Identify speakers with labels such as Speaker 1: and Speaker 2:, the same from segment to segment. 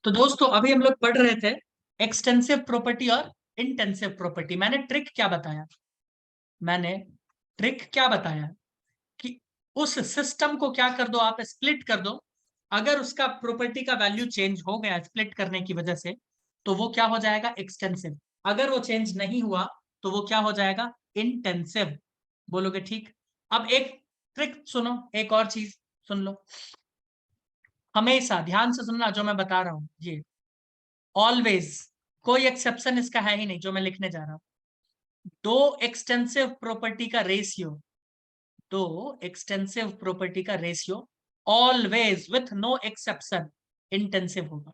Speaker 1: तो दोस्तों अभी हम लोग पढ़ रहे थे एक्सटेंसिव प्रॉपर्टी और इंटेंसिव प्रॉपर्टी। मैंने ट्रिक क्या बताया कि उस सिस्टम को क्या कर दो, आप स्प्लिट कर दो। अगर उसका प्रॉपर्टी का वैल्यू चेंज हो गया स्प्लिट करने की वजह से, तो वो क्या हो जाएगा, एक्सटेंसिव। अगर वो चेंज नहीं हुआ तो वो क्या हो जाएगा, इंटेंसिव। बोलोगे ठीक। अब एक ट्रिक सुनो, एक और चीज सुन लो, हमेशा ध्यान से सुनना जो मैं बता रहा हूं। ये ऑलवेज, कोई एक्सेप्शन इसका है ही नहीं जो मैं लिखने जा रहा हूं। दो एक्सटेंसिव प्रॉपर्टी का रेशियो, दो एक्सटेंसिव प्रॉपर्टी का ratio always with no exception intensive होगा।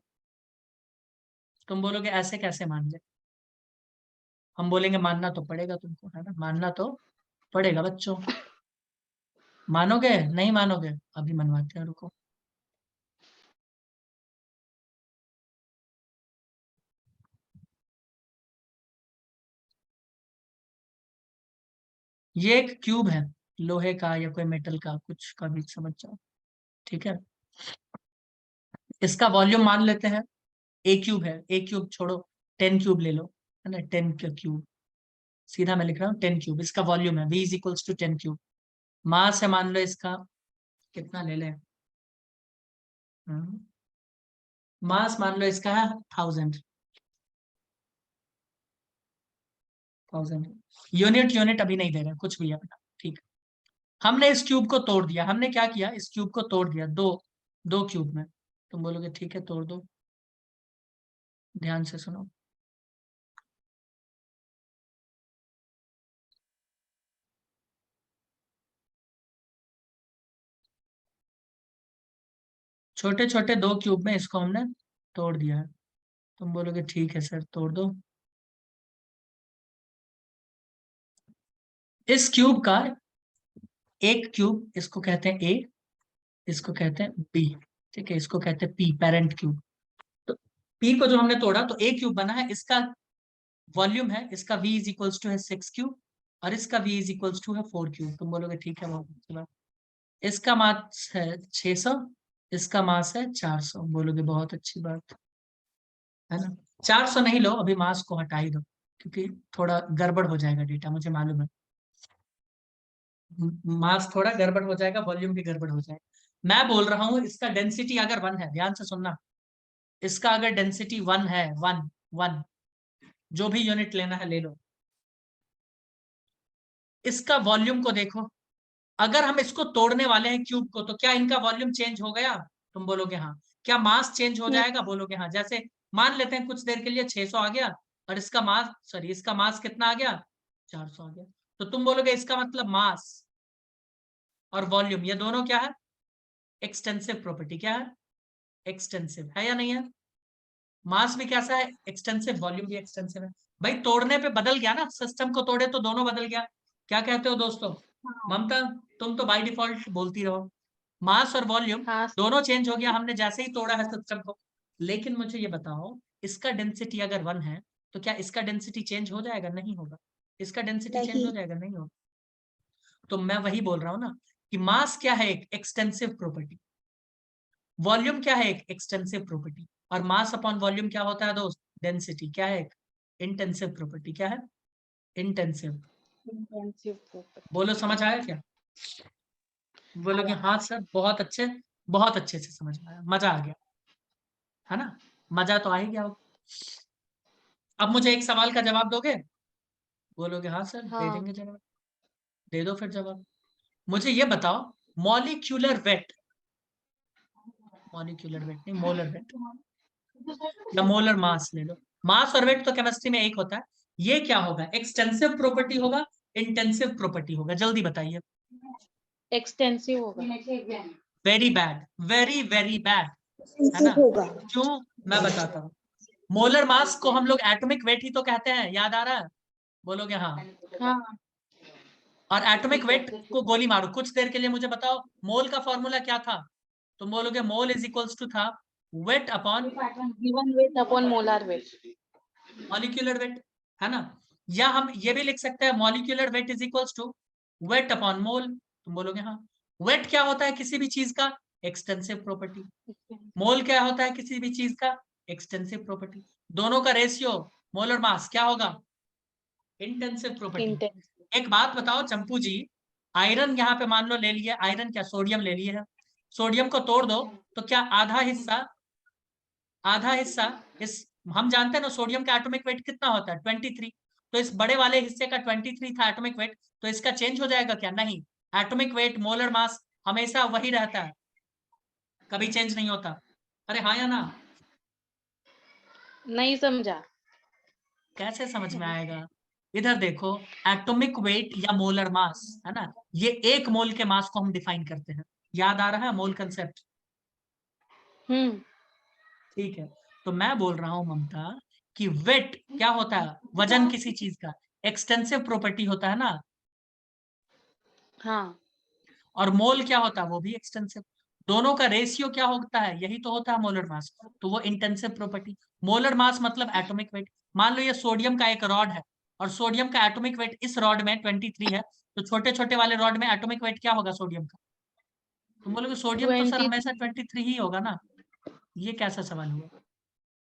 Speaker 1: तुम बोलोगे ऐसे कैसे मान ले, हम बोलेंगे मानना तो पड़ेगा तुमको, है ना, मानना तो पड़ेगा बच्चों। मानोगे नहीं मानोगे, अभी मनवाते हैं, रुको। ये एक क्यूब है, लोहे का या कोई मेटल का, कुछ का भी समझ जाओ, ठीक है। इसका वॉल्यूम मान लेते हैं ए क्यूब है, ए क्यूब छोड़ो, 10 क्यूब ले लो, है ना, 10 का क्यूब, सीधा मैं लिख रहा हूँ 10 क्यूब। इसका वॉल्यूम है v is equals to 10 cube. Mass है मान लो इसका, कितना ले लें, मास मान लो इसका है 1000। यूनिट यूनिट अभी नहीं दे रहे, कुछ भी अपना, ठीक। हमने इस क्यूब को तोड़ दिया, हमने क्या किया, इस क्यूब को तोड़ दिया दो दो क्यूब में। तुम बोलोगे ठीक है तोड़ दो, ध्यान से सुनो। छोटे छोटे दो क्यूब में इसको हमने तोड़ दिया है। तुम बोलोगे ठीक है सर तोड़ दो। इस क्यूब का एक क्यूब, इसको कहते हैं ए, इसको कहते हैं बी, ठीक है, इसको कहते हैं पी, पेरेंट क्यूब। तो पी को जो हमने तोड़ा तो ए क्यूब बना है, इसका वॉल्यूम है, इसका v इज इक्वल्स टू है 6 क्यूब, और इसका v इज इक्वल्स टू है 4 क्यूब। तुम बोलोगे ठीक है, बहुत अच्छी बात। इसका मास है 600, इसका मास है 400। बोलोगे बहुत अच्छी बात, है ना। 400 नहीं लो, अभी मास को हटा ही दो, क्योंकि थोड़ा गड़बड़ हो जाएगा डेटा, मुझे मालूम है। मास थोड़ा गड़बड़ हो जाएगा, वॉल्यूम भी गड़बड़ हो जाएगा। मैं बोल रहा हूं इसका डेंसिटी अगर 1 है, ध्यान से सुनना, इसका अगर डेंसिटी 1 है, 1 1, जो भी यूनिट लेना है ले लो, इसका वॉल्यूम को देखो। अगर हम इसको तोड़ने वाले हैं क्यूब को, तो क्या इनका वॉल्यूम चेंज हो गया, तुम बोलोगे हाँ। क्या मास चेंज हो
Speaker 2: नहीं।
Speaker 1: जाएगा, बोलोगे हाँ। जैसे मान लेते हैं कुछ देर के लिए 600 आ गया, और इसका मास, सॉरी, इसका मास कितना आ गया, 400 आ गया। तो तुम बोलोगे इसका मतलब मास और वॉल्यूम ये दोनों क्या है, एक्सटेंसिव प्रॉपर्टी। क्या है, एक्सटेंसिव है या नहीं है। मास भी कैसा है, एक्सटेंसिव, वॉल्यूम भी एक्सटेंसिव है। भाई तोड़ने पे बदल गया ना, सिस्टम को तोड़े तो दोनों बदल गया। क्या कहते हो दोस्तों।
Speaker 2: हाँ।
Speaker 1: ममता, तुम तो बाय डिफॉल्ट बोलती रहो, मास और वॉल्यूम
Speaker 2: हाँ।
Speaker 1: दोनों चेंज हो गया हमने जैसे ही तोड़ा है सिस्टम को। लेकिन मुझे ये बताओ, इसका डेंसिटी अगर 1 है, तो क्या इसका डेंसिटी चेंज हो जाएगा, नहीं होगा। इसका डेंसिटी चेंज हो
Speaker 2: नहीं।
Speaker 1: जाएगा, नहीं होगा। तो मैं वही बोल रहा हूं ना, कि मास क्या है, एक एक्सटेंसिव प्रॉपर्टी, वॉल्यूम क्या है, एक एक्सटेंसिव प्रॉपर्टी, और मास अपॉन वॉल्यूम क्या होता है दोस्त, डेंसिटी। क्या है, एक इंटेंसिव प्रॉपर्टी। क्या है, इंटेंसिव।
Speaker 2: Intensive property.
Speaker 1: बोलो समझ आया क्या। बोलो कि
Speaker 2: आया।
Speaker 1: हाँ सर, बहुत अच्छे से समझ में आया, मजा आ गया, है ना। मजा तो आ ही गया। अब मुझे एक सवाल का जवाब दोगे, बोलोगे हाँ सर दे
Speaker 2: हाँ।
Speaker 1: देंगे जवाब। दे दो फिर जवाब। मुझे ये बताओ, मॉलिक्यूलर वेट, मॉलिक्यूलर वेट नहीं, मोलर वेट या मोलर मास ले लो। मास और वेट तो केमिस्ट्री में एक होता है। ये क्या होगा, एक्सटेंसिव प्रॉपर्टी होगा, इंटेंसिव प्रॉपर्टी होगा, जल्दी बताइए।
Speaker 2: एक्सटेंसिव होगा।
Speaker 1: Very bad, very very bad, है ना।
Speaker 2: एक्सटेंसिव होगा।
Speaker 1: क्यों, मैं बताता हूँ। मोलर मास को हम लोग एटॉमिक वेट ही तो कहते हैं, याद आ रहा है, बोलोगे हाँ।
Speaker 2: हाँ।
Speaker 1: और एटॉमिक वेट को गोली मारो, कुछ देर के लिए मुझे बताओ मोल का फॉर्मूला क्या था। तुम बोलोगे मोल इज इक्वल्स टू था weight upon
Speaker 2: given weight upon molar weight.
Speaker 1: Molecular weight, है ना। या हम ये भी लिख सकते हैं molecular weight is equals to weight upon mole. तुम बोलोगे हाँ। वेट क्या होता है किसी भी चीज का, एक्सटेंसिव प्रॉपर्टी। मोल क्या होता है किसी भी चीज का, एक्सटेंसिव प्रॉपर्टी। दोनों का रेशियो मोलर मास क्या होगा? Intensive property.
Speaker 2: इंटेंसिव।
Speaker 1: एक बात बताओ चंपू जी, आयरन यहाँ पे मान लो ले लिए, आयरन क्या सोडियम ले लिए है, सोडियम को तोड़ दो तो क्या आधा हिस्सा इस, हम जानते हैं ना सोडियम का एटॉमिक वेट कितना होता है 23, तो इस बड़े वाले हिस्से का 23 था एटॉमिक वेट, तो इसका चेंज हो जाएगा क्या? नहीं, एटॉमिक वेट मोलर मास हमेशा वही रहता है, कभी चेंज नहीं होता। अरे हाँ या ना?
Speaker 2: नहीं समझा।
Speaker 1: कैसे समझ में आएगा? इधर देखो, एटॉमिक वेट या मोलर मास है ना, ये एक मोल के मास को हम डिफाइन करते हैं। याद आ रहा है मोल कंसेप्ट?
Speaker 2: हम्म।
Speaker 1: ठीक है, तो मैं बोल रहा हूं ममता कि वेट क्या होता है? वजन किसी चीज का एक्सटेंसिव प्रॉपर्टी होता है ना,
Speaker 2: हाँ।
Speaker 1: और मोल क्या होता है? वो भी एक्सटेंसिव। दोनों का रेशियो क्या होता है? यही तो होता है मोलर मास, तो वो इंटेंसिव प्रॉपर्टी। मोलर मास मतलब एटॉमिक वेट। मान लो ये सोडियम का एक रॉड है और सोडियम का एटॉमिक वेट इस रॉड में 23 है, तो छोटे छोटे वाले रॉड में एटॉमिक वेट क्या होगा सोडियम का? तुम बोलोगे सोडियम तो सर
Speaker 2: 20।
Speaker 1: हमेशा 23 ही होगा ना। ये कैसा सवाल हुआ?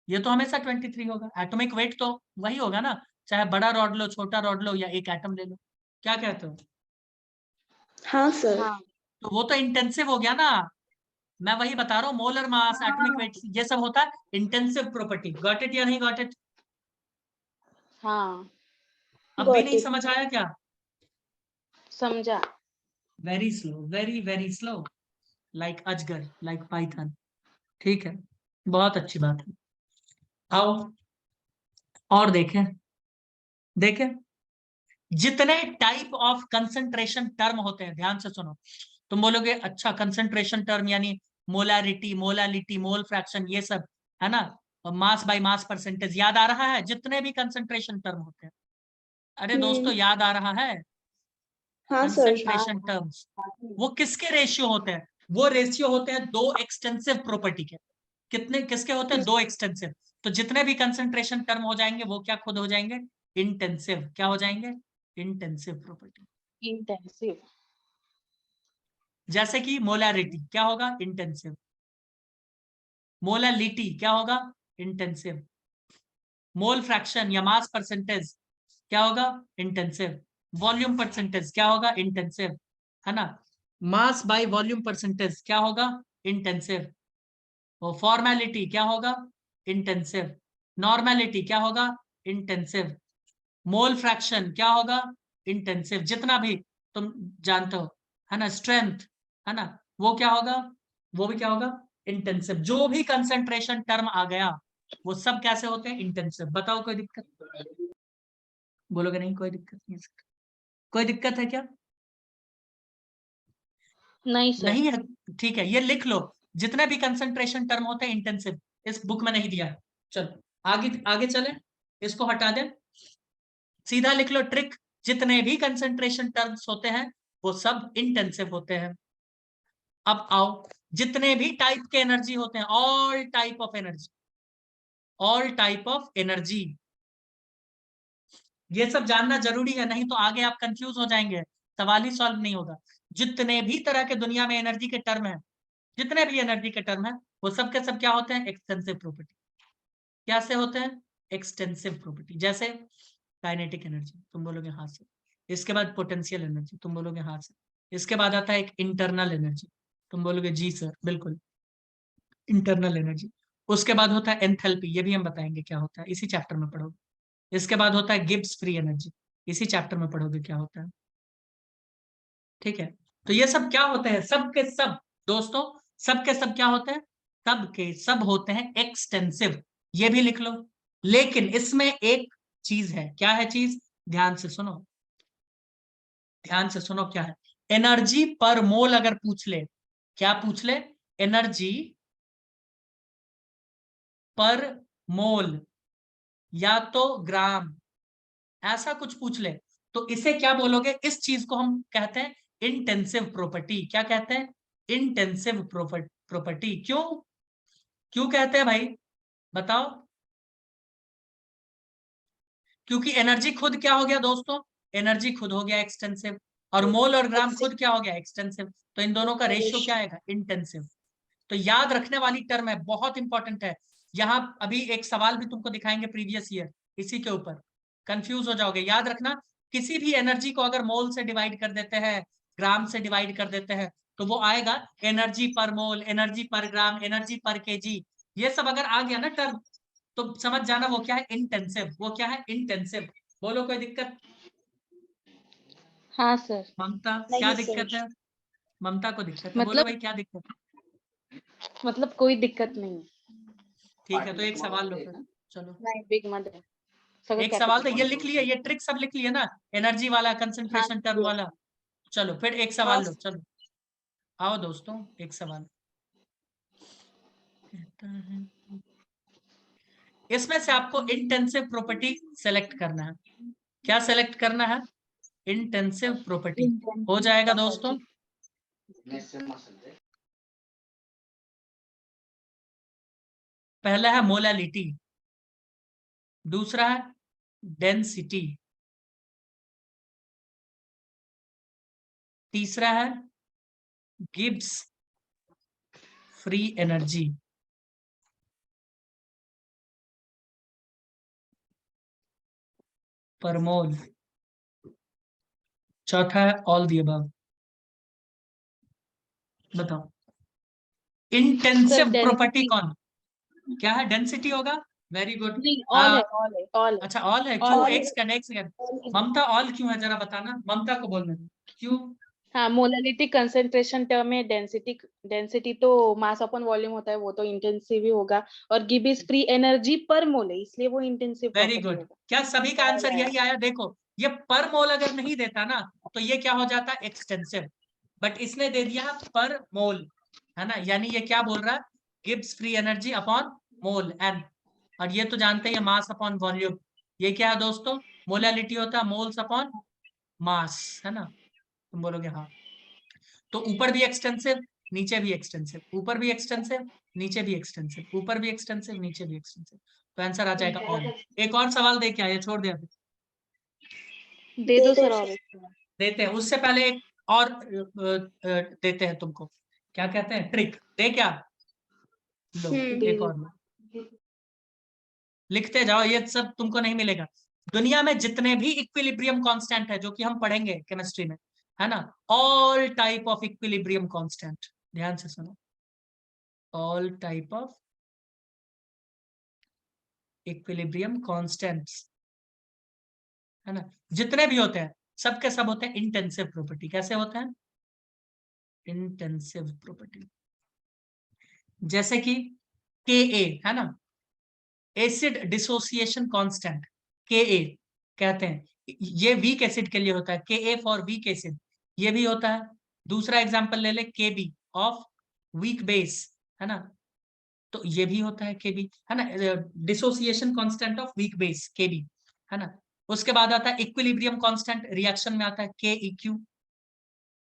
Speaker 1: ये तो हमेशा 23 होगा, एटॉमिक वेट तो वही होगा ना, चाहे बड़ा रॉड लो, छोटा रॉड लो, या एक एटम ले लो। क्या कहते हो?
Speaker 3: हाँ सर।
Speaker 2: हाँ।
Speaker 1: तो वो तो इंटेंसिव हो गया ना। मैं वही बता रहा हूँ, मोलर मास, एटॉमिक वेट, ये सब होता है इंटेंसिव प्रॉपर्टी। गॉट इट या नहीं गॉट इट?
Speaker 2: हाँ
Speaker 1: अब भी
Speaker 3: गॉट
Speaker 1: नहीं
Speaker 3: इट।
Speaker 1: समझ आया क्या?
Speaker 2: समझा।
Speaker 1: Very slow, very very slow, like अजगर, लाइक पाइथन। ठीक है, बहुत अच्छी बात है। आओ और देखें, देखें जितने टाइप ऑफ कंसंट्रेशन टर्म होते हैं, ध्यान से सुनो। तुम बोलोगे अच्छा कंसंट्रेशन टर्म यानी मोलारिटी, मोलालिटी, मोल फ्रैक्शन, ये सब है ना, और मास बाय मास परसेंटेज याद आ रहा है? जितने भी कंसंट्रेशन टर्म होते हैं, अरे दोस्तों याद आ रहा है?
Speaker 3: हाँ सर।
Speaker 1: कंसंट्रेशन टर्म्स वो किसके रेशियो होते हैं? वो रेशियो होते हैं दो एक्सटेंसिव प्रॉपर्टी के। कितने किसके होते हैं? दो एक्सटेंसिव। तो जितने भी कंसंट्रेशन टर्म हो जाएंगे वो क्या खुद हो जाएंगे? इंटेंसिव। क्या हो जाएंगे? Intensive property.
Speaker 2: इंटेंसिव।
Speaker 1: जैसे कि मोलारिटी क्या होगा? इंटेंसिव। मोलालिटी क्या होगा? इंटेंसिव। मोल फ्रैक्शन या मास परसेंटेज क्या होगा? इंटेंसिव। वॉल्यूम परसेंटेज क्या होगा? इंटेंसिव, है ना। मास बाय वॉल्यूम परसेंटेज क्या होगा? इंटेंसिव। और फॉर्मेलिटी क्या होगा? इंटेंसिव। नॉर्मेलिटी क्या होगा? इंटेंसिव। मोल फ्रैक्शन क्या होगा? इंटेंसिव। जितना भी तुम जानते हो, है ना, स्ट्रेंथ, है ना, वो क्या होगा? वो भी क्या होगा? इंटेंसिव। जो भी कंसंट्रेशन टर्म आ गया वो सब कैसे होते हैं? इंटेंसिव। बताओ कोई दिक्कत? बोलोगे नहीं कोई दिक्कत नहीं है? कोई दिक्कत है क्या?
Speaker 2: नहीं सर।
Speaker 1: नहीं है? ठीक है, ये लिख लो, जितने भी कंसंट्रेशन टर्म होते हैं इंटेंसिव। इस बुक में नहीं दिया है। चलो आगे आगे चले, इसको हटा दें, सीधा लिख लो ट्रिक, जितने भी कंसंट्रेशन टर्म्स होते हैं वो सब इंटेंसिव होते हैं। अब आओ, जितने भी टाइप के एनर्जी होते हैं, all type of energy, all type of energy, ये सब जानना जरूरी है, नहीं तो आगे आप कंफ्यूज हो जाएंगे, सवाल ही सॉल्व नहीं होगा। जितने भी तरह के दुनिया में एनर्जी के टर्म है, जितने भी एनर्जी के टर्म है, वो सब के सब क्या होते हैं? Extensive property. कैसे होते हैं? Extensive property. जैसे काइनेटिक एनर्जी, तुम बोलोगे हाथ से। इसके बाद पोटेंशियल एनर्जी, तुम बोलोगे हाथ से। इसके बाद आता है एक इंटरनल एनर्जी, तुम बोलोगे जी सर बिल्कुल, इंटरनल एनर्जी। उसके बाद होता है एंथैल्पी, ये भी हम बताएंगे क्या होता है, इसी चैप्टर में पढ़ोगे। इसके बाद होता है गिब्स फ्री एनर्जी, इसी चैप्टर में पढ़ोगे क्या होता है। ठीक है, तो ये सब क्या होते हैं? सब के सब दोस्तों, सब के सब क्या होते हैं? सब के सब होते हैं एक्सटेंसिव, ये भी लिख लो। लेकिन इसमें एक चीज है, क्या है चीज? ध्यान से सुनो, ध्यान से सुनो, क्या है? एनर्जी पर मोल अगर पूछ ले, क्या पूछ ले? एनर्जी पर मोल या तो ग्राम, ऐसा कुछ पूछ ले, तो इसे क्या बोलोगे? इस चीज को हम कहते हैं इंटेंसिव प्रॉपर्टी। क्या कहते हैं? Intensive property. क्यों क्यों कहते हैं भाई? बताओ। क्योंकि एनर्जी खुद क्या हो गया दोस्तों? एनर्जी खुद हो गया एक्सटेंसिव, और मोल और ग्राम खुद क्या हो गया? एक्सटेंसिव। तो इन दोनों का रेशियो क्या आएगा? इंटेंसिव। तो याद रखने वाली टर्म है, बहुत इंपॉर्टेंट है, यहाँ अभी एक सवाल भी तुमको दिखाएंगे प्रीवियस ईयर इसी के ऊपर, कंफ्यूज हो जाओगे। याद रखना, किसी भी एनर्जी को अगर मोल से डिवाइड कर देते हैं, ग्राम से डिवाइड कर देते हैं, तो वो आएगा एनर्जी पर मोल, एनर्जी पर ग्राम, एनर्जी पर केजी। ये सब अगर आ गया ना टर्म, तो समझ जाना वो क्या है, इंटेंसिव। वो क्या है, इंटेंसिव। बोलो कोई दिक्कत?
Speaker 2: हाँ सर।
Speaker 1: ममता
Speaker 3: नहीं
Speaker 1: क्या
Speaker 3: सर।
Speaker 1: दिक्कत है? ममता को दिक्कत है, बोलो
Speaker 2: मतलब
Speaker 1: भाई क्या दिक्कत है?
Speaker 2: मतलब कोई दिक्कत नहीं।
Speaker 1: ठीक है, तो एक सवाल लो फिर। चलो
Speaker 2: नहीं बिग मदर सगळं
Speaker 1: एक सवाल तो
Speaker 2: capital
Speaker 1: ये
Speaker 2: मध्ये.
Speaker 1: लिख लिया, ये ट्रिक सब लिख लिया ना, एनर्जी वाला,
Speaker 2: हाँ
Speaker 1: कंसंट्रेशन टर्म
Speaker 2: yes.
Speaker 1: वाला। चलो फिर एक
Speaker 3: हाँ
Speaker 1: सवाल लो, चलो आओ दोस्तों, एक सवाल कहता है, इसमें से आपको इंटेंसिव प्रॉपर्टी सेलेक्ट करना है। क्या सेलेक्ट करना है? Intensive property. हो जाएगा दोस्तों। पहला है मोलालिटी, दूसरा है डेंसिटी, तीसरा है गिब्स फ्री एनर्जी, पर मोल, चौथा है ऑल द अबव। बताओ इंटेंसिव
Speaker 2: Sir,
Speaker 1: प्रॉपर्टी
Speaker 2: density.
Speaker 1: कौन, क्या है? डेंसिटी होगा। Very good.
Speaker 2: नहीं, all है, all है, all है,
Speaker 1: अच्छा ऑल है,
Speaker 2: all
Speaker 1: क्यों?
Speaker 2: है.
Speaker 1: एक सेकंड, एक सेकंड। ममता ऑल क्यों है, जरा बताना, ममता को बोलने दो, क्यों?
Speaker 2: हाँ, मोलालिटी कंसंट्रेशन टर्म है, डेंसिटी डेंसिटी तो मास अपॉन वॉल्यूम होता है, वो तो इंटेंसिव ही होगा, और गिब इज फ्री एनर्जी पर मोल है, इसलिए वो इंटेंसिव
Speaker 1: वेरी
Speaker 2: प्रॉपर्टी
Speaker 1: गुड।
Speaker 2: होगा.
Speaker 1: क्या सभी का आंसर यही आया? देखो ये पर मोल अगर नहीं देता ना, तो ये क्या हो जाता है, एक्सटेंसिव। बट इसने दे दिया पर मोल, है ना, यानी ये क्या बोल रहा है, Gibbs free energy upon mole n. और ये तो जानते हैं मास अपॉन वॉल्यूम। ये क्या है दोस्तों, मोलालिटी होता है मोल्स अपॉन मास, है ना। तुम बोलोगे हाँ। तो ऊपर भी एक्सटेंसिव, नीचे भी एक्सटेंसिव, ऊपर भी एक्सटेंसिव, नीचे भी एक्सटेंसिव, ऊपर भी एक्सटेंसिव, नीचे भी एक्सटेंसिव। तो आंसर आ जाएगा ऑल। एक और सवाल दे, क्या ये छोड़ दिया?
Speaker 2: दे दो सर, और
Speaker 1: देते हैं, उससे पहले एक और देते हैं तुमको, क्या कहते हैं, ट्रिक दे क्या? लो एक और लो। लिखते जाओ, ये सब तुमको नहीं मिलेगा। दुनिया में जितने भी इक्विलिब्रियम कांस्टेंट है, जो कि हम पढ़ेंगे केमिस्ट्री में, है ना, all type of equilibrium constant, ध्यान से सुनो, all type of equilibrium constants, है ना, जितने भी होते हैं, सबके सब होते हैं इंटेंसिव प्रॉपर्टी। कैसे होते हैं? Intensive property. जैसे कि के ए, है ना, एसिड डिसोसिएशन कांस्टेंट, के ए कहते हैं, ये वीक एसिड के लिए होता है, के ए फॉर वीक एसिड, ये भी होता है। दूसरा एग्जांपल ले ले, के बी ऑफ वीक बेस, है ना, तो ये भी होता है के बी, है ना, dissociation constant of weak base, के बी, है ना। उसके बाद आता है इक्विलिब्रियम कांस्टेंट, रिएक्शन में आता है के ई क्यू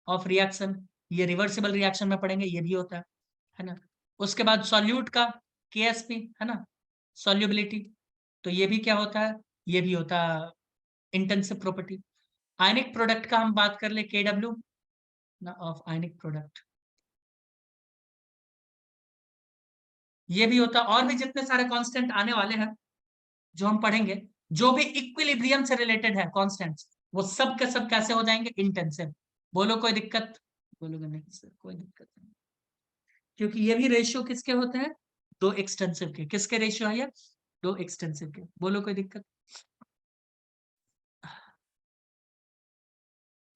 Speaker 1: ऑफ रिएक्शन, ये रिवर्सिबल रिएक्शन में पढ़ेंगे, ये भी होता है ना। उसके बाद सॉल्यूट का के एस पी, है ना, सॉल्युबिलिटी, तो ये भी क्या होता है, ये भी होता है इंटेंसिव प्रॉपर्टी। आयनिक प्रोडक्ट का हम बात कर ले, के डब्ल्यू ना ऑफ आयनिक प्रोडक्ट, ये भी होता है। और भी जितने सारे कांस्टेंट आने वाले हैं जो हम पढ़ेंगे, जो भी इक्विलिब्रियम से रिलेटेड है कांस्टेंट्स, वो सब के सब कैसे हो जाएंगे, इंटेंसिव। बोलो कोई दिक्कत? बोलोगे नहीं सर कोई दिक्कत नहीं, क्योंकि ये भी रेशियो किसके होते हैं, दो एक्सटेंसिव के। किसके रेशियो है ये, दो एक्सटेंसिव के। बोलो कोई दिक्कत?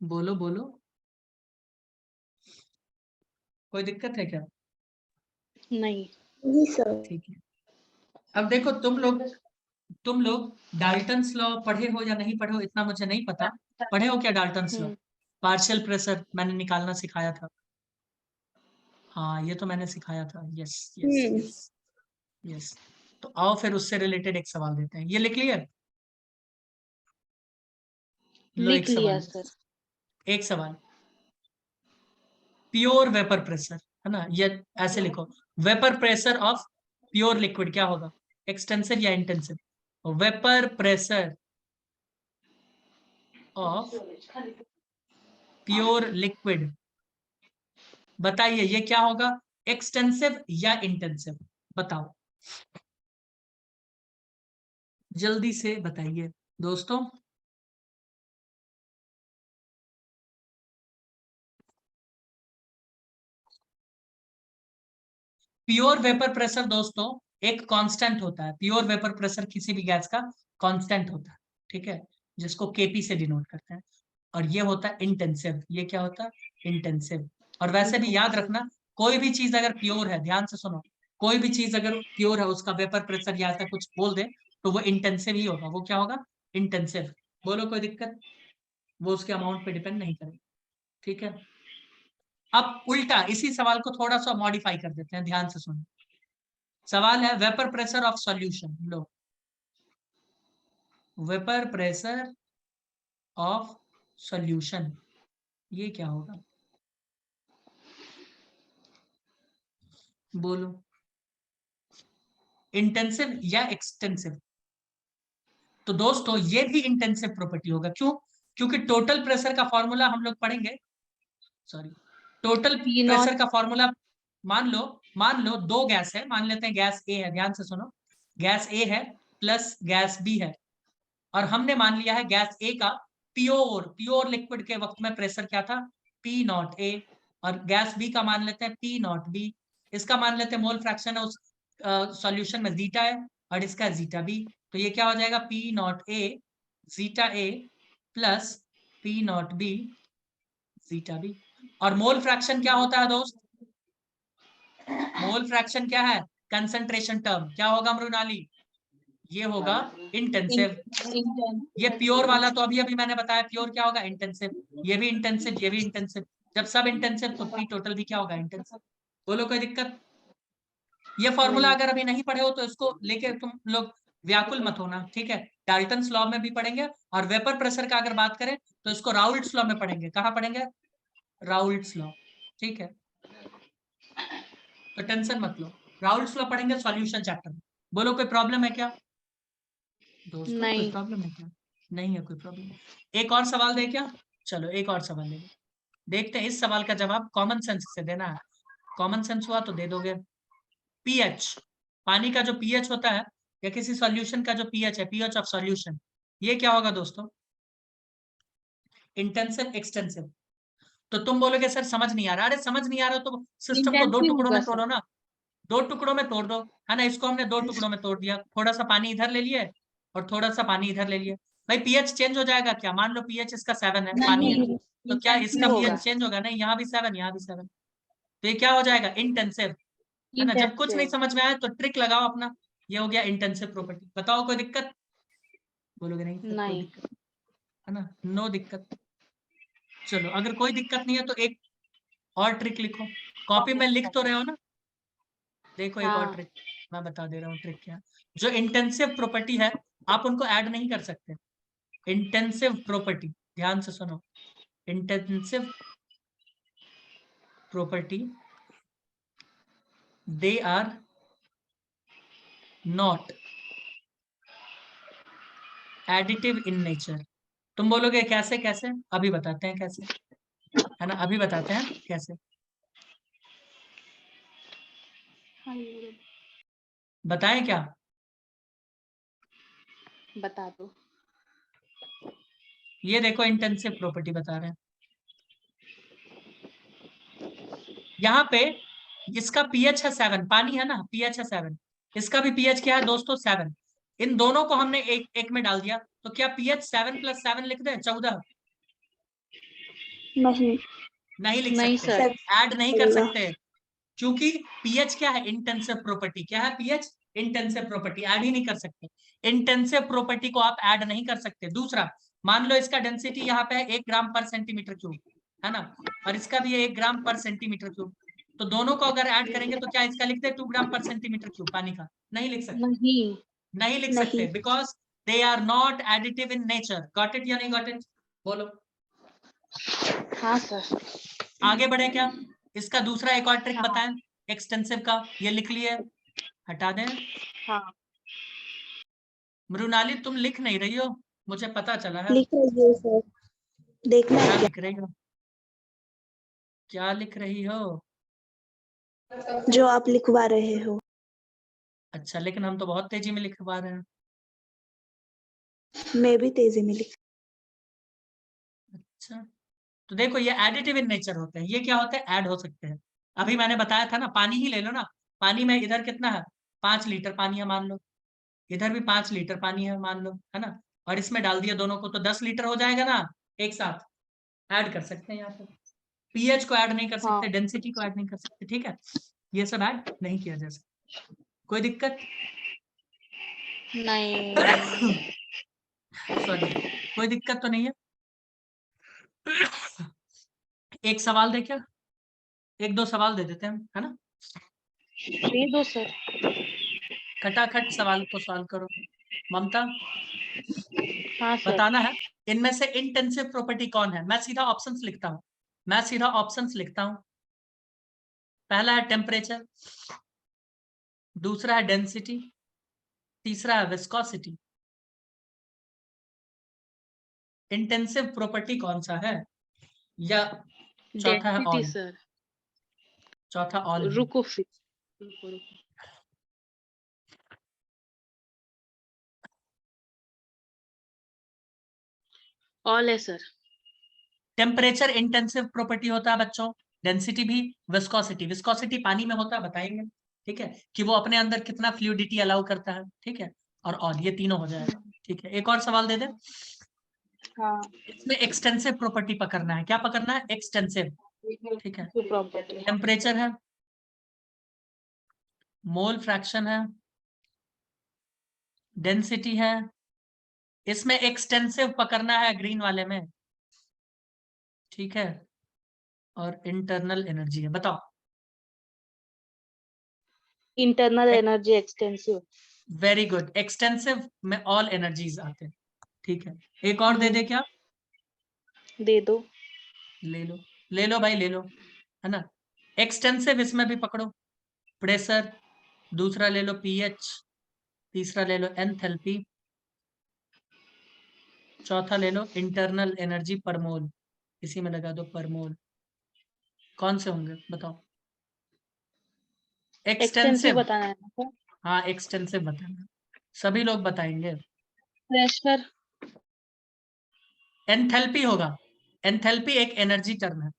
Speaker 1: बोलो बोलो, कोई दिक्कत है क्या?
Speaker 2: नहीं.
Speaker 3: नहीं सर।
Speaker 1: ठीक है, अब देखो तुम लोग डाल्टन्स लॉ पढ़े हो या नहीं पढ़े हो, इतना मुझे नहीं पता। पढ़े हो क्या डाल्टन्स लॉ? पार्शियल प्रेशर मैंने निकालना सिखाया था। हाँ ये तो मैंने सिखाया था, यस यस यस यस। तो आओ फिर उससे रिलेटेड एक सवाल देते हैं, ये लिख लिया? लो एक
Speaker 2: लिख लिया
Speaker 1: सवाल,
Speaker 2: सर.
Speaker 1: एक सवाल, प्योर वेपर प्रेशर, है ना, ये ऐसे लिखो, vapour pressure of pure liquid क्या होगा, एक्सटेंसिव या intensive? Vapour pressure of pure liquid, बताइए ये क्या होगा, एक्सटेंसिव या इंटेंसिव? बताओ। जल्दी से बताइए दोस्तों। प्योर वेपर प्रेशर दोस्तों एक कांस्टेंट होता है। प्योर वेपर प्रेशर किसी भी गैस का कांस्टेंट होता है, ठीक है, जिसको केपी से डिनोट करते हैं। और ये होता है इंटेंसिव। ये क्या होता है? इंटेंसिव। और वैसे भी याद रखना, कोई भी चीज अगर प्योर है, ध्यान से सुनो, कोई भी चीज अगर प्योर है, उसका वेपर प्रेशर या ऐसा कुछ बोल दे तो वो इंटेंसिव ही होगा। वो क्या होगा? इंटेंसिव। बोलो, कोई दिक्कत? वो उसके अमाउंट पे डिपेंड नहीं करेगा, ठीक है। अब उल्टा इसी सवाल को थोड़ा सा मॉडिफाई कर देते हैं, ध्यान से सुनो। सवाल है vapour pressure of solution. Low, vapour pressure of solution, ये क्या होगा? बोलो, इंटेंसिव या एक्सटेंसिव? तो दोस्तों ये भी इंटेंसिव प्रॉपर्टी होगा। क्यों? क्योंकि टोटल प्रेशर का फॉर्मूला हम लोग पढ़ेंगे, sorry, total
Speaker 2: P not
Speaker 1: pressure का फॉर्मूला, मान लो दो गैस है, मान लेते हैं गैस ए है, ध्यान से सुनो, गैस ए है प्लस गैस बी है, और हमने मान लिया है गैस ए का प्योर लिक्विड के वक्त में प्रेशर क्या था? पी नॉट ए। और गैस बी का मान लेते हैं पी नॉट बी। इसका मान लेते हैं मोल फ्रैक्शन है उस सॉल्यूशन में जीटा है, और इसका जीटा बी। तो ये क्या हो जाएगा? P naught A zeta A plus P naught B zeta B. और मोल फ्रैक्शन क्या होता है दोस्त? मोल फ्रैक्शन क्या है? Concentration term. क्या होगा मृणाली? ये होगा इंटेंसिव। ये प्योर वाला तो अभी अभी मैंने बताया, प्योर क्या होगा? इंटेंसिव। ये भी इंटेंसिव, ये भी इंटेंसिव। जब सब इंटेंसिव तो पी टोटल भी क्या होगा? इंटेंसिव। बोलो, कोई दिक्कत? ये फॉर्मूला अगर अभी नहीं पढ़े हो तो इसको लेके तुम लोग व्याकुल मत होना, ठीक है। डाल्टन्स लॉ में भी पढ़ेंगे, और वेपर प्रेशर का अगर बात करें तो इसको राउल्ट्स लॉ में पढ़ेंगे। कहाँ पढ़ेंगे? राउल्ट्स लॉ, ठीक है। तो टेंशन मत लो, राउल्ट्स लॉ पढ़ेंगे सॉल्यूशन चैप्टर में। बोलो, कोई प्रॉब्लम है क्या दोस्तों? कोई
Speaker 2: नहीं।
Speaker 1: प्रॉब्लम है क्या? नहीं है कोई प्रॉब्लम। एक और सवाल दे क्या? चलो एक और सवाल ले, देखते हैं। इस सवाल का जवाब कॉमन सेंस से देना है। कॉमन सेंस हुआ तो दे दोगे। पीएच, पानी का जो पीएच होता है, या किसी सॉल्यूशन का जो पीएच है, पीएच ऑफ सॉल्यूशन, ये क्या होगा दोस्तों? Intensive, extensive. तो तुम बोलोगे सर समझ नहीं आ रहा। अरे समझ नहीं आ रहा तो सिस्टम को दो
Speaker 2: इंटेंसिव
Speaker 1: टुकड़ों
Speaker 2: होगा
Speaker 1: में
Speaker 2: सर।
Speaker 1: तोड़ो ना। दो टुकड़ों में तोड़ दो, है ना। इसको हमने दो टुकड़ों में तोड़ दिया, थोड़ा सा पानी इधर ले लिए और थोड़ा सा पानी इधर ले लिए। भाई पीएच चेंज हो जाएगा क्या? मान लो पीएच इसका 7 है, पानी है,
Speaker 3: नहीं,
Speaker 1: तो क्या इसका
Speaker 2: इंटेंसिव होगा।
Speaker 1: पीएच चेंज होगा? नहीं, यहाँ भी 7, यहाँ भी 7। तो ये क्या हो जाएगा? इंटेंसिव, है ना। जब कुछ नहीं
Speaker 2: इंटेंसिव।
Speaker 1: समझ में आए तो ट्रिक लगाओ अपना। ये हो गया इंटेंसिव प्रॉपर्टी। बताओ, कोई दिक्कत? बोलोगे नहीं सर कोई
Speaker 2: नहीं।
Speaker 1: दिक्कत, है ना, नो दिक्कत। चलो अगर कोई दिक्कत नहीं है तो एक और ट्रिक लिखो। कॉपी में लिख तो रहे हो ना? देखो एक और
Speaker 2: हाँ।
Speaker 1: ट्रिक मैं बता दे रहा हूँ। ट्रिक क्या? जो इंटेंसिव प्रॉपर्टी है आप उनको ऐड नहीं कर सकते। इंटेंसिव प्रॉपर्टी, ध्यान से सुनो, intensive property, they are not additive in nature. तुम बोलोगे कैसे कैसे? अभी बताते हैं कैसे, है ना, अभी बताते हैं कैसे। बताएं क्या?
Speaker 2: बता दो।
Speaker 1: ये देखो इंटेंसिव प्रॉपर्टी बता रहे हैं। यहाँ पे इसका पीएच है 7, पानी है ना, पीएच है 7। इसका भी पीएच क्या है दोस्तों? 7। इन दोनों को हमने एक एक में डाल दिया, तो क्या पीएच 7 + 7 लिख दें? 14?
Speaker 3: नहीं
Speaker 1: नहीं लिख
Speaker 2: नहीं
Speaker 1: सकते,
Speaker 2: सर।
Speaker 3: सर,
Speaker 1: ऐड नहीं कर
Speaker 3: पड़ेगा।
Speaker 1: सकते, क्योंकि पीएच क्या है? Intensive property. क्या है पीएच? इंटेंसिव प्रॉपर्टी, ऐड ही नहीं कर सकते। इंटेंसिव प्रॉपर्टी को आप ऐड नहीं कर सकते। दूसरा, मान लो इसका डेंसिटी यहाँ पे है 1 ग्राम पर सेंटीमीटर क्यूब, है ना, और इसका भी है 1 ग्राम पर सेंटीमीटर क्यूब। तो दोनों को अगर ऐड करेंगे तो क्या इसका लिख दे 2 ग्राम पर सेंटीमीटर क्यूब पानी का? नहीं लिख सकते,
Speaker 2: नहीं।
Speaker 1: नहीं लिख सकते,
Speaker 3: नहीं
Speaker 1: because they are not additive in nature. Got it या नहीं गॉट इट? बोलो।
Speaker 2: हाँ सर।
Speaker 1: आगे बढ़े क्या? इसका दूसरा एक और ट्रिक
Speaker 2: हाँ।
Speaker 1: बताएं एक्सटेंसिव का। ये लिख लिए, हटा दें।
Speaker 2: हाँ।
Speaker 1: मृणाली तुम लिख नहीं रही हो, मुझे पता चला है।
Speaker 3: लिख रही है सर, देखना
Speaker 1: क्या
Speaker 3: है
Speaker 1: लिख रही हो? क्या लिख रही हो?
Speaker 3: क्या जो आप लिखवा रहे हो।
Speaker 1: अच्छा, लेकिन हम तो बहुत तेजी में लिखवा रहे हैं।
Speaker 3: मैं भी तेजी में लिख।
Speaker 1: अच्छा, तो देखो ये एडिटिव इन नेचर होते हैं, ये क्या होते हैं, ऐड हो सकते हैं। अभी मैंने बताया था ना, पानी ही ले लो ना, पानी में इधर कितना है, 5 लीटर पानी है मान लो, इधर भी 5 लीटर पानी है मान लो, है ना, और इसमें डाल दिया दोनों को तो 10 लीटर हो जाएगा ना, एक साथ ऐड कर सकते हैं यहाँ पे। पीएच को ऐड नहीं कर सकते,
Speaker 2: हाँ
Speaker 1: डेंसिटी को ऐड नहीं कर सकते, ठीक है, ये सब ऐड नहीं किया जा सकता। कोई दिक्कत?
Speaker 2: नहीं।
Speaker 1: सॉरी, कोई दिक्कत तो नहीं है? एक सवाल दे क्या, एक दो सवाल दे देते हैं हम, है ना,
Speaker 2: दे दो सर।
Speaker 1: खटाखट सवाल को सॉल्व करो। ममता,
Speaker 2: हाँ सर।
Speaker 1: बताना है इनमें से इंटेंसिव प्रॉपर्टी कौन है। मैं सीधा ऑप्शंस लिखता हूँ, मैं सीधा ऑप्शंस लिखता हूँ। पहला है टेम्परेचर, दूसरा है डेंसिटी, तीसरा है विस्कोसिटी। इंटेंसिव प्रॉपर्टी कौन सा है, या चौथा है
Speaker 2: डेंसिटी
Speaker 1: ऑल,
Speaker 2: सर।
Speaker 1: चौथा ऑल है।
Speaker 2: रुको फिर, रुको रुको। ऑल है सर।
Speaker 1: टेम्परेचर इंटेंसिव प्रॉपर्टी होता है बच्चों, डेंसिटी भी, विस्कोसिटी, विस्कोसिटी पानी में होता है बताएंगे, ठीक है, कि वो अपने अंदर कितना फ्लूइडिटी अलाउ करता है, ठीक है, और ऑल, ये तीनों हो जाएगा, ठीक है। एक और सवाल दे दे,
Speaker 2: हाँ
Speaker 1: इसमें एक्सटेंसिव प्रॉपर्टी पकड़ना है, क्या पकड़ना है, एक्सटेंसिव, ठीक है।
Speaker 2: प्रॉपर्टी।
Speaker 1: टेम्परेचर है, मोल फ्रैक्शन है, डेंसिटी है, इसमें एक्सटेंसिव पकड़ना है ग्रीन वाले में, ठीक है, और इंटरनल एनर्जी है। बताओ।
Speaker 2: Internal energy extensive.
Speaker 1: Very good, extensive में ऑल एनर्जीज आते हैं, ठीक है। एक और दे दे क्या,
Speaker 2: दे दो।
Speaker 1: ले लो, ले लो भाई ले लो, है ना। एक्सटेंसिव इसमें भी पकड़ो, प्रेशर, दूसरा ले लो पीएच, तीसरा ले लो एंथैल्पी, चौथा ले लो इंटरनल एनर्जी पर मोल, इसी में लगा दो पर मोल। कौन से होंगे बताओ।
Speaker 2: एक्सटेंसिव
Speaker 1: एक्सटेंसिव,
Speaker 2: बताना है ना।
Speaker 1: हाँ एक्सटेंसिव बताना, सभी लोग बताएंगे।
Speaker 2: प्रेशर।
Speaker 1: एंथैल्पी होगा, एंथैल्पी एक एनर्जी टर्म है,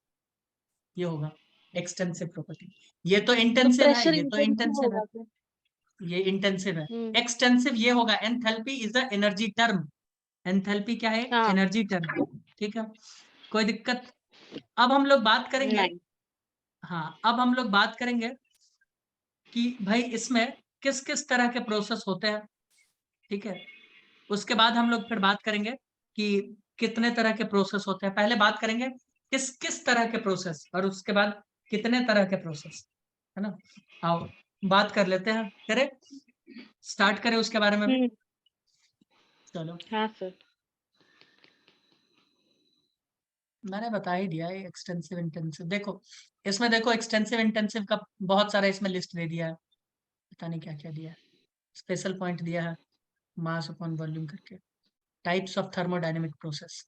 Speaker 1: ये होगा एक्सटेंसिव प्रॉपर्टी। ये तो
Speaker 2: तो
Speaker 1: इंटेंसिव है,
Speaker 2: प्रेशर
Speaker 1: ये तो
Speaker 2: इंटेंसिव
Speaker 1: इंटेंसिव है,
Speaker 2: होगा फिर।
Speaker 1: ये इंटेंसिव है।
Speaker 2: हम्म।
Speaker 1: एक्सटेंसिव ये होगा, enthalpy is the energy term, enthalpy क्या है,
Speaker 2: हाँ।
Speaker 1: एनर्जी टर्म, ठीक है। कोई दिक्कत? अब हम लोग बात करेंगे,
Speaker 2: नहीं।
Speaker 1: हाँ अब हम लोग बात करेंगे कि भाई इसमें किस किस तरह के प्रोसेस होते हैं, ठीक है। उसके बाद हम लोग फिर बात करेंगे कि कितने तरह के प्रोसेस होते हैं। पहले बात करेंगे किस किस तरह के प्रोसेस, और उसके बाद कितने तरह के प्रोसेस, है ना। आओ बात कर लेते हैं, करें स्टार्ट करें उसके बारे में भी। चलो,
Speaker 2: हाँ सर।
Speaker 1: मैंने बता ही दिया है एक्सटेंसिव इंटेंसिव। देखो इसमें, देखो एक्सटेंसिव इंटेंसिव का बहुत सारा इसमें लिस्ट दे दिया है, पता नहीं क्या क्या दिया है, स्पेशल पॉइंट दिया है, मास अपॉन वॉल्यूम करके, टाइप्स ऑफ थर्मोडायनेमिक प्रोसेस,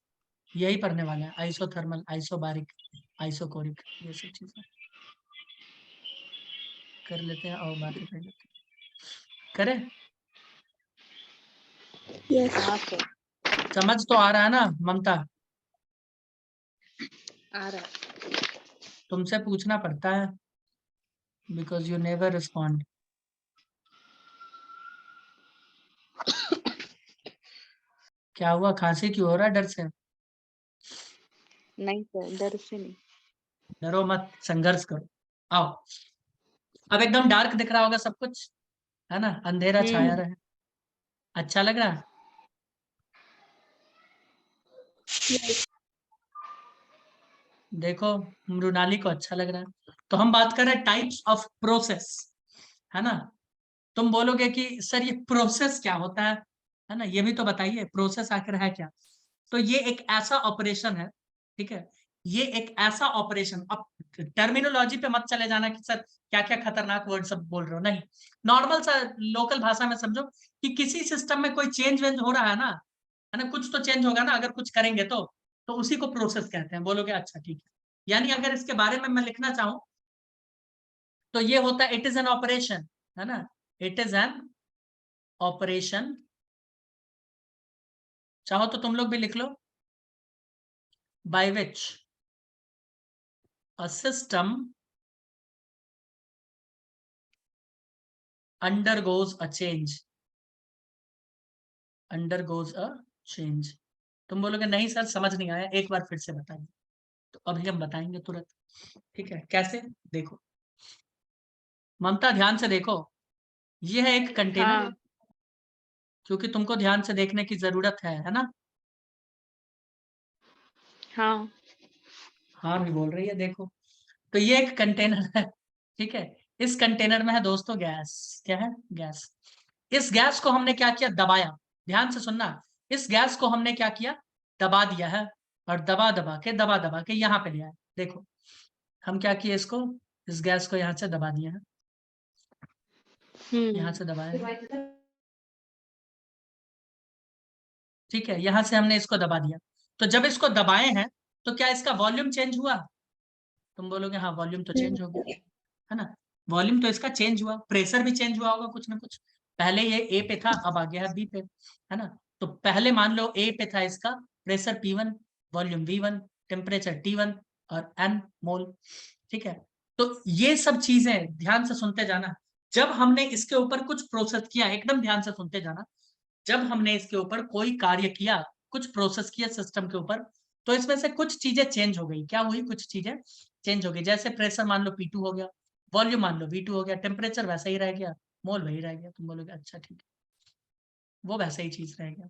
Speaker 1: यही पढ़ने वाला है, आइसोथर्मल, आइसोबारिक, आइसोकोरिक, ये सब चीजें कर लेते हैं और बातें कर लेते हैं, करें।
Speaker 3: यस।
Speaker 2: हाँ सर।
Speaker 1: समझ तो आ रहा है ना ममता,
Speaker 2: आ रहा है।
Speaker 1: तुमसे पूछना पड़ता है बिकॉज यू नेवर रिस्पॉन्ड। क्या हुआ, खांसी क्यों हो रहा है, डर से?
Speaker 2: नहीं सर, डर से नहीं।
Speaker 1: डरो मत, संघर्ष करो। आओ, अब एकदम डार्क दिख रहा होगा सब कुछ, है ना, अंधेरा छाया
Speaker 2: हम्म।
Speaker 1: रहे, अच्छा लग रहा है। देखो मृणाली को अच्छा लग रहा है। तो हम बात कर रहे हैं टाइप्स ऑफ प्रोसेस, है ना। तुम बोलोगे कि सर ये प्रोसेस क्या होता है ना, ये भी तो बताइए प्रोसेस आखिर है क्या। तो ये एक ऐसा ऑपरेशन है, ठीक है, ये एक ऐसा ऑपरेशन। अब टर्मिनोलॉजी पे मत चले जाना कि सर क्या क्या खतरनाक वर्ड सब बोल रहे हो, नहीं, नॉर्मल सा लोकल भाषा में समझो कि किसी सिस्टम में कोई चेंज वेंज हो रहा है ना, कुछ तो चेंज होगा ना अगर कुछ करेंगे तो उसी को प्रोसेस कहते हैं। बोलोगे अच्छा ठीक है, यानी अगर इसके बारे में मैं लिखना चाहूं तो ये होता है, इट इज एन ऑपरेशन, है ना, इट इज एन ऑपरेशन चाहो तो तुम लोग भी लिख लो, by which a system undergoes a change, undergoes a change। तुम बोलोगे नहीं सर समझ नहीं आया, एक बार फिर से बताइए। तो अभी हम बताएंगे तुरंत, ठीक है? कैसे, देखो ममता ध्यान से देखो, ये है एक कंटेनर,
Speaker 2: हाँ
Speaker 1: क्योंकि तुमको ध्यान से देखने की जरूरत है ना?
Speaker 2: हाँ
Speaker 1: हाँ भी बोल रही है, देखो। तो ये एक कंटेनर है, ठीक है? इस कंटेनर में है दोस्तों गैस, क्या है? गैस। इस गैस को हमने क्या किया? दबाया। ध्यान से सुनना, इस गैस को हमने क्या किया? दबा दिया है, और दबा दबा के यहाँ पे ले आए। देखो हम क्या किए, इसको, इस गैस को यहाँ से दबा दिया है, यहाँ से दबाया है, ठीक है? यहाँ से हमने इसको दबा दिया। तो जब इसको दबाए हैं तो क्या इसका वॉल्यूम चेंज हुआ? तुम बोलोगे हाँ वॉल्यूम तो चेंज हो गया, है ना? वॉल्यूम तो इसका चेंज हुआ, प्रेशर भी चेंज हुआ होगा कुछ ना कुछ। पहले ये ए पे था, अब आ गया है बी पे, है ना? तो पहले मान लो ए पे था इसका pressure P1, volume V1, temperature T1 और N मोल, ठीक है? तो ये सब चीजें ध्यान से सुनते जाना। जब हमने इसके ऊपर कुछ प्रोसेस किया, एकदम ध्यान से सुनते जाना, जब हमने इसके ऊपर कोई कार्य किया, कुछ प्रोसेस किया सिस्टम के ऊपर, तो इसमें से कुछ चीजें चेंज हो गई। क्या हुई? कुछ चीजें चेंज हो गई। जैसे प्रेशर मान लो P2 हो गया, वॉल्यूम मान लो V2 हो गया, टेम्परेचर वैसा ही रह गया, मोल वही रह गया। तुम बोलोगे अच्छा ठीक है, वो वैसा ही चीज रह गया,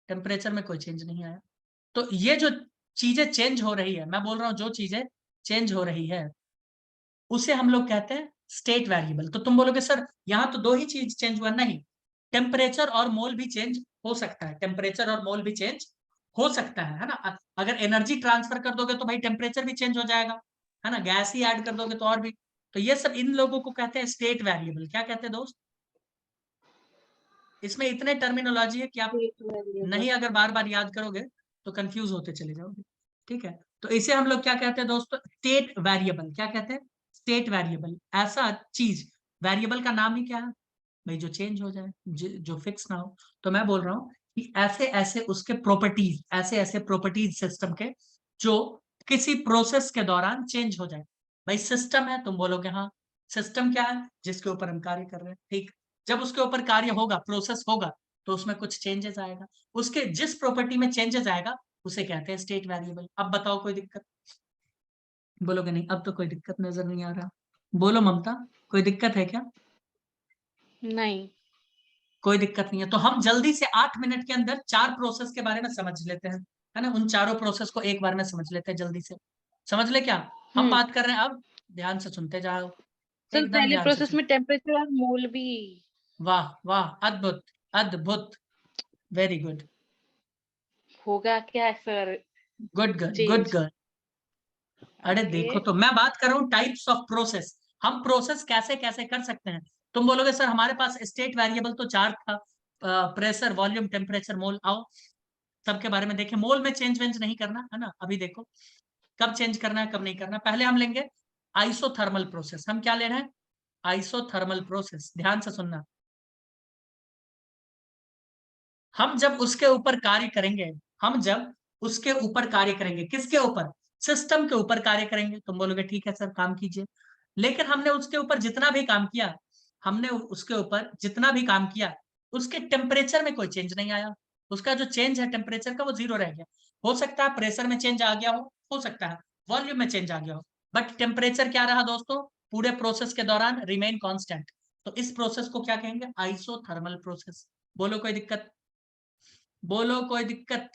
Speaker 1: टेम्परेचर में कोई चेंज नहीं आया। तो ये जो चीजें चेंज हो रही है, मैं बोल रहा हूँ जो चीजें चेंज हो रही है उसे हम लोग कहते हैं स्टेट वेरिएबल। तो तुम बोलोगे सर यहाँ तो दो ही चीज चेंज हुआ, नहीं, टेम्परेचर और मोल भी चेंज हो सकता है, टेम्परेचर और मोल भी चेंज हो सकता है ना? अगर एनर्जी ट्रांसफर कर दोगे तो भाई टेम्परेचर भी चेंज हो जाएगा, है ना? गैस ही ऐड कर दोगे तो और भी। तो ये सब इन लोगों को कहते हैं स्टेट वेरिएबल। क्या कहते हैं दोस्त? इसमें इतने टर्मिनोलॉजी है कि आप नहीं अगर बार बार याद करोगे तो कंफ्यूज होते चले जाओगे, ठीक है? तो इसे हम लोग क्या कहते हैं दोस्तों? State variable. क्या कहते हैं? State variable. ऐसा चीज, वेरिएबल का नाम ही क्या है भाई? जो चेंज हो जाए, जो फिक्स ना हो। तो मैं बोल रहा हूँ कि ऐसे ऐसे उसके प्रॉपर्टीज, ऐसे ऐसे प्रॉपर्टीज सिस्टम के जो किसी प्रोसेस के दौरान चेंज हो जाए। भाई सिस्टम है, तुम बोलोगे हाँ सिस्टम क्या है? जिसके ऊपर हम कार्य कर रहे हैं, ठीक। जब उसके ऊपर कार्य होगा, प्रोसेस होगा, तो उसमें कुछ चेंजेस आएगा, उसके जिस प्रॉपर्टी में चेंजेस आएगा उसे कहते हैं स्टेट वेरिएबल। अब बताओ कोई दिक्कत? बोलोगे नहीं अब तो कोई दिक्कत नजर नहीं आ रहा। बोलो ममता, कोई दिक्कत है क्या?
Speaker 2: नहीं
Speaker 1: कोई दिक्कत नहीं है। तो हम जल्दी से 8 मिनट के अंदर 4 प्रोसेस के बारे में समझ लेते हैं, है ना? उन चारों प्रोसेस को एक बार में समझ लेते हैं जल्दी से। समझ ले क्या हम
Speaker 2: हम्म
Speaker 1: बात कर रहे हैं? अब ध्यान से सुनते जाओ,
Speaker 2: सर
Speaker 1: एकदम
Speaker 2: पहले
Speaker 1: ध्यान से
Speaker 2: प्रोसेस
Speaker 1: सुन।
Speaker 2: में टेम्परेचर और मोल भी
Speaker 1: वाह वाह, अद्भुत अद्भुत, वेरी गुड,
Speaker 2: होगा क्या sir
Speaker 1: good girl good
Speaker 2: change?
Speaker 1: Girl. अरे
Speaker 2: ओके
Speaker 1: देखो, तो मैं बात कर रहा हूँ टाइप्स ऑफ प्रोसेस, हम प्रोसेस कैसे कैसे कर सकते हैं। तुम बोलोगे सर हमारे पास स्टेट वेरिएबल तो 4 था, प्रेशर, वॉल्यूम, टेम्परेचर, मोल। आओ सबके बारे में देखें। मोल में चेंज वेंज नहीं करना है ना, अभी देखो कब चेंज करना है कब नहीं करना। पहले हम लेंगे आइसोथर्मल प्रोसेस। हम क्या ले रहे हैं? Isothermal process. ध्यान से सुनना, हम जब उसके ऊपर कार्य करेंगे, हम जब उसके ऊपर कार्य करेंगे, किसके ऊपर? सिस्टम के ऊपर कार्य करेंगे। तुम बोलोगे ठीक है सर काम कीजिए, लेकिन हमने उसके ऊपर जितना भी काम किया, हमने उसके ऊपर जितना भी काम किया, उसके टेम्परेचर में कोई चेंज नहीं आया। उसका जो चेंज है टेम्परेचर का वो 0 रह गया। हो सकता है प्रेशर में चेंज आ गया हो सकता है वॉल्यूम में चेंज आ गया हो, बट टेम्परेचर क्या रहा दोस्तों? पूरे प्रोसेस के दौरान रिमेन कांस्टेंट। तो इस प्रोसेस को क्या कहेंगे? Isothermal process. बोलो कोई दिक्कत? बोलो कोई दिक्कत?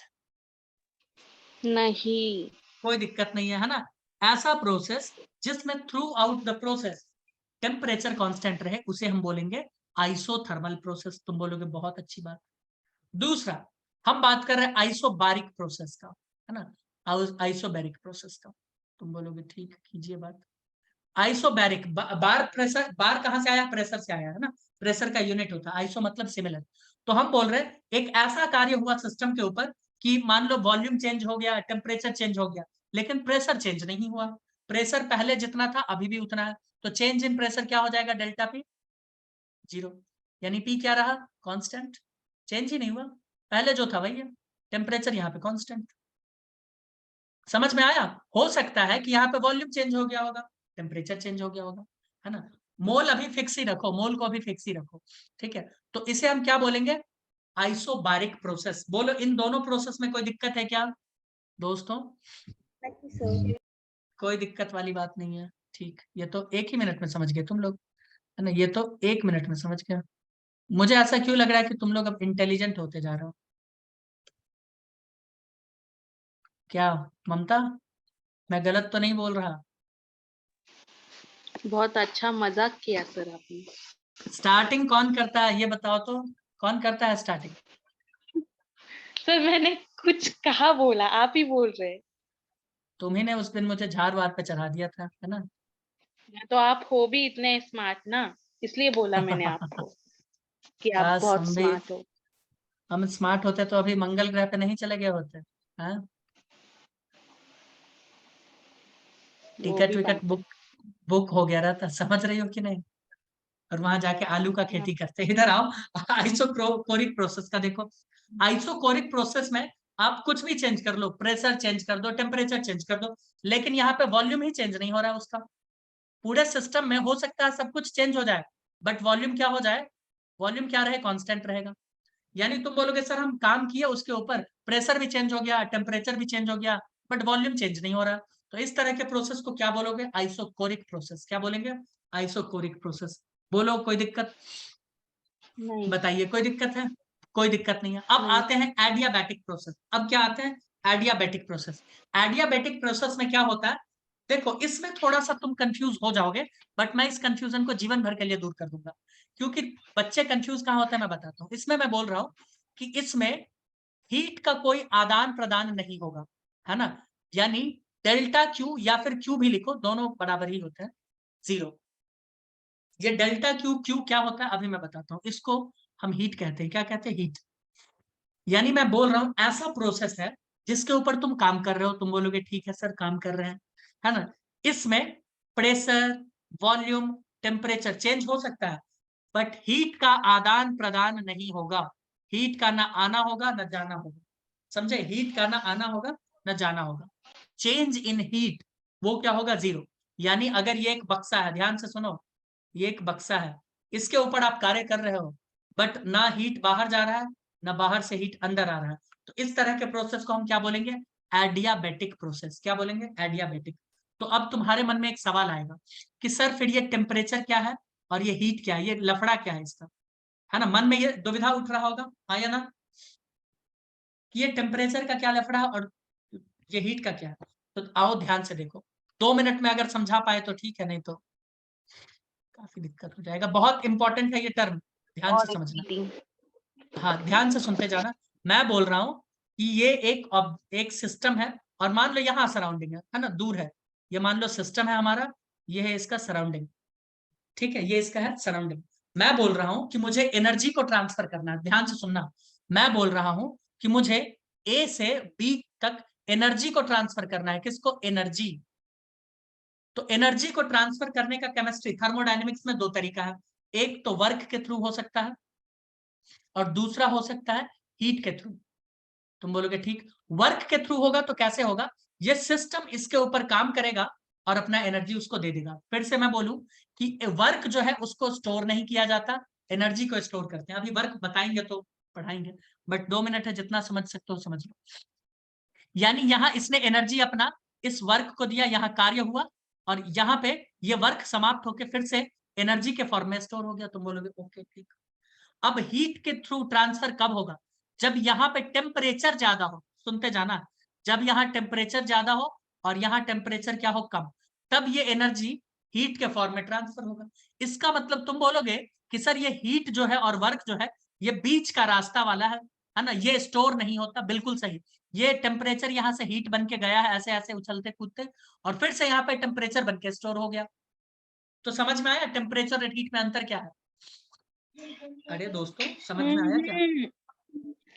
Speaker 2: नहीं
Speaker 1: कोई दिक्कत नहीं है ना? ऐसा प्रोसेस जिसमें through out the process temperature constant रहे उसे हम बोलेंगे आइसोथर्मल प्रोसेस। तुम बोलोगे बहुत अच्छी बात। दूसरा, हम बात कर रहे हैं आइसोबारिक प्रोसेस का, है ना? आइसोबैरिक प्रोसेस का। तुम बोलोगे ठीक, कीजिए बात। आइसोबैरिक, बार प्रेशर, बार कहां से आया? प्रेशर से आया, है ना? प्रेशर का यूनिट होता है, आइसो मतलब सिमिलर। तो हम बोल रहे हैं एक ऐसा कार्य हुआ सिस्टम के ऊपर कि मान लो वॉल्यूम चेंज हो गया, टेम्परेचर चेंज हो गया, लेकिन प्रेशर चेंज नहीं हुआ। प्रेशर पहले जितना था अभी भी उतना है, तो चेंज इन प्रेशर क्या हो जाएगा? डेल्टा पी 0, यानी पी क्या रहा? कांस्टेंट, चेंज ही नहीं हुआ, पहले जो था वही है। टेम्परेचर यहाँ पे कांस्टेंट। समझ में आया? हो सकता है कि यहाँ पे वॉल्यूम चेंज हो गया होगा, टेम्परेचर चेंज हो गया होगा, है ना। मोल अभी फिक्स ही रखो, मोल को अभी फिक्स ही रखो, ठीक है। तो इसे हम क्या बोलेंगे? Isobaric process. बोलो इन दोनों प्रोसेस में कोई दिक्कत है क्या दोस्तों?
Speaker 3: नहीं सर।
Speaker 1: कोई दिक्कत वाली बात नहीं है, ठीक। ये तो एक ही मिनट में समझ गए तुम लोग, है ना, ये तो 1 मिनट में समझ गए। मुझे ऐसा क्यों लग रहा है कि तुम लोग अब इंटेलिजेंट होते जा रहे हो? क्या ममता, मैं गलत तो नहीं बोल रहा?
Speaker 2: बहुत अच्छा मजाक किया सर आपने।
Speaker 1: स्टार्टिंग कौन करता है ये बताओ तो, कौन करता है स्टार्टिंग?
Speaker 2: सर मैंने कुछ कहा बोला, आप ही बोल रहे हैं।
Speaker 1: तुम्ही ने उस दिन मुझे झाड़ पे चढ़ा दिया था, है ना।
Speaker 2: तो आप हो भी इतने स्मार्ट ना, इसलिए बोला मैंने आपको कि आप
Speaker 1: काश
Speaker 2: बहुत
Speaker 1: हम भी,
Speaker 2: स्मार्ट हो।
Speaker 1: हम स्मार्ट होते तो अभी मंगल ग्रह पे नहीं चले गए होते, हाँ।
Speaker 2: वो
Speaker 1: टिकट
Speaker 2: भी
Speaker 1: विकट
Speaker 2: बात है।
Speaker 1: बुक बुक हो गया रहता, समझ रही हो कि नहीं? और वहां जाके आलू का खेती करते। इधर आओ, आइसोकोरिक प्रोसेस का देखो। आइसोकोरिक प्रोसेस में आप कुछ भी चेंज कर लो, प्रेशर चेंज कर दो, टेम्परेचर चेंज कर दो, लेकिन यहाँ पे वॉल्यूम ही चेंज नहीं हो रहा है उसका। पूरे सिस्टम में हो सकता है सब कुछ चेंज हो जाए, बट वॉल्यूम क्या हो जाए? वॉल्यूम क्या रहे? कांस्टेंट रहेगा। यानी तुम बोलोगे सर हम काम किए उसके ऊपर, प्रेशर भी चेंज हो गया, टेम्परेचर भी चेंज हो गया, बट वॉल्यूम चेंज नहीं हो रहा। तो इस तरह के प्रोसेस को क्या बोलोगे? Isochoric process. क्या बोलेंगे? Isochoric process. बोलो कोई दिक्कत?
Speaker 2: नहीं
Speaker 1: बताइए कोई दिक्कत है? कोई दिक्कत नहीं है। अब
Speaker 2: नहीं।
Speaker 1: आते हैं एडियाबैटिक प्रोसेस। अब क्या आते हैं? Adiabatic process. एडियाबैटिक प्रोसेस में क्या होता है? देखो इसमें थोड़ा सा तुम कंफ्यूज हो जाओगे, बट मैं इस कंफ्यूजन को जीवन भर के लिए दूर कर दूंगा। क्योंकि बच्चे कंफ्यूज कहाँ होते हैं मैं बताता हूँ। इसमें मैं बोल रहा हूँ कि इसमें हीट का कोई आदान प्रदान नहीं होगा, है ना। यानी डेल्टा क्यू या फिर क्यू भी लिखो, दोनों बराबर ही होते हैं, जीरो। ये डेल्टा क्यू क्यू क्या होता है अभी मैं बताता हूँ। इसको हम हीट कहते हैं। क्या कहते हैं? हीट। यानी मैं बोल रहा हूं ऐसा प्रोसेस है जिसके ऊपर तुम काम कर रहे हो, तुम बोलोगे ठीक है सर काम कर रहे हैं, है ना। इसमें प्रेशर, वॉल्यूम, टेम्परेचर चेंज हो सकता है, बट हीट का आदान प्रदान नहीं होगा। हीट का ना आना होगा ना जाना होगा, समझे? हीट का ना आना होगा ना जाना होगा। चेंज इन हीट वो क्या होगा? जीरो। यानी अगर ये एक बक्सा है, ध्यान से सुनो, ये एक बक्सा है, इसके ऊपर आप कार्य कर रहे हो, बट ना हीट बाहर जा रहा है ना बाहर से हीट अंदर आ रहा है। तो इस तरह के प्रोसेस को हम क्या बोलेंगे? Adiabatic process. क्या बोलेंगे? एडियाबैटिक। तो अब तुम्हारे मन में एक सवाल आएगा कि सर फिर ये टेम्परेचर क्या है और ये हीट क्या है, ये लफड़ा क्या है इसका, है ना। मन में ये दुविधा उठ रहा होगा, हाँ या ना, कि ये टेम्परेचर का क्या लफड़ा है और ये हीट का क्या है। तो आओ ध्यान से देखो, 2 मिनट में अगर समझा पाए तो ठीक है, नहीं तो काफी दिक्कत हो जाएगा। बहुत इंपॉर्टेंट है ये टर्म, ध्यान से
Speaker 2: और एक
Speaker 1: समझना।
Speaker 2: मीटिंग।
Speaker 1: हाँ ध्यान से सुनते जाना। मैं बोल रहा हूँ कि ये एक सिस्टम है, और मान लो यहाँ सराउंडिंग है ना, दूर है। ये मान लो सिस्टम है हमारा, ये है इसका सराउंडिंग, ठीक है, ये इसका है सराउंडिंग। मैं बोल रहा हूँ कि मुझे एनर्जी को ट्रांसफर करना है, ध्यान से सुनना। मैं बोल रहा हूँ कि मुझे ए से बी तक एनर्जी को ट्रांसफर करना है। किसको? एनर्जी। तो एनर्जी को ट्रांसफर करने का केमिस्ट्री, थर्मोडायनेमिक्स में दो तरीका है। एक तो वर्क के थ्रू हो सकता है और दूसरा हो सकता है हीट के थ्रू। तुम बोलोगे ठीक, वर्क के थ्रू होगा तो कैसे होगा? ये सिस्टम इसके ऊपर काम करेगा और अपना एनर्जी उसको दे देगा। फिर से मैं बोलूं कि वर्क जो है उसको स्टोर नहीं किया जाता, एनर्जी को स्टोर करते हैं। अभी वर्क बताएंगे तो पढ़ाएंगे, बट 2 मिनट है, जितना समझ सकते हो समझ लो। यानी यहां इसने एनर्जी अपना इस वर्क को दिया, यहां कार्य हुआ, और यहां पे ये वर्क समाप्त होकर फिर से एनर्जी के फॉर्म में स्टोर हो गया। तुम बोलोगे ओके ठीक। अब हीट के थ्रू ट्रांसफर कब होगा? जब यहाँ पे टेम्परेचर ज्यादा हो, सुनते जाना, जब यहाँ टेम्परेचर ज्यादा हो और यहाँ टेम्परेचर क्या हो? कम, तब ये एनर्जी हीट के फॉर्म में ट्रांसफर होगा। इसका मतलब तुम बोलोगे कि सर ये हीट जो है और वर्क जो है ये बीच का रास्ता वाला है ना, ये स्टोर नहीं होता। बिल्कुल सही। ये टेम्परेचर यहाँ से हीट बन के गया है ऐसे ऐसे उछलते कूदते, और फिर से यहाँ पे टेम्परेचर बन के स्टोर हो गया। तो समझ में आया टेम्परेचर और हीट में अंतर क्या है? अरे दोस्तों समझ में आया क्या?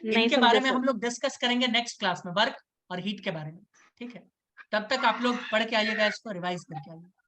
Speaker 2: नहीं
Speaker 1: इनके
Speaker 2: समझे
Speaker 1: बारे में
Speaker 2: सर।
Speaker 1: हम लोग डिस्कस करेंगे नेक्स्ट क्लास में, वर्क और हीट के बारे में, ठीक है। तब तक आप लोग पढ़ के आइएगा, इसको रिवाइज करके आइएगा।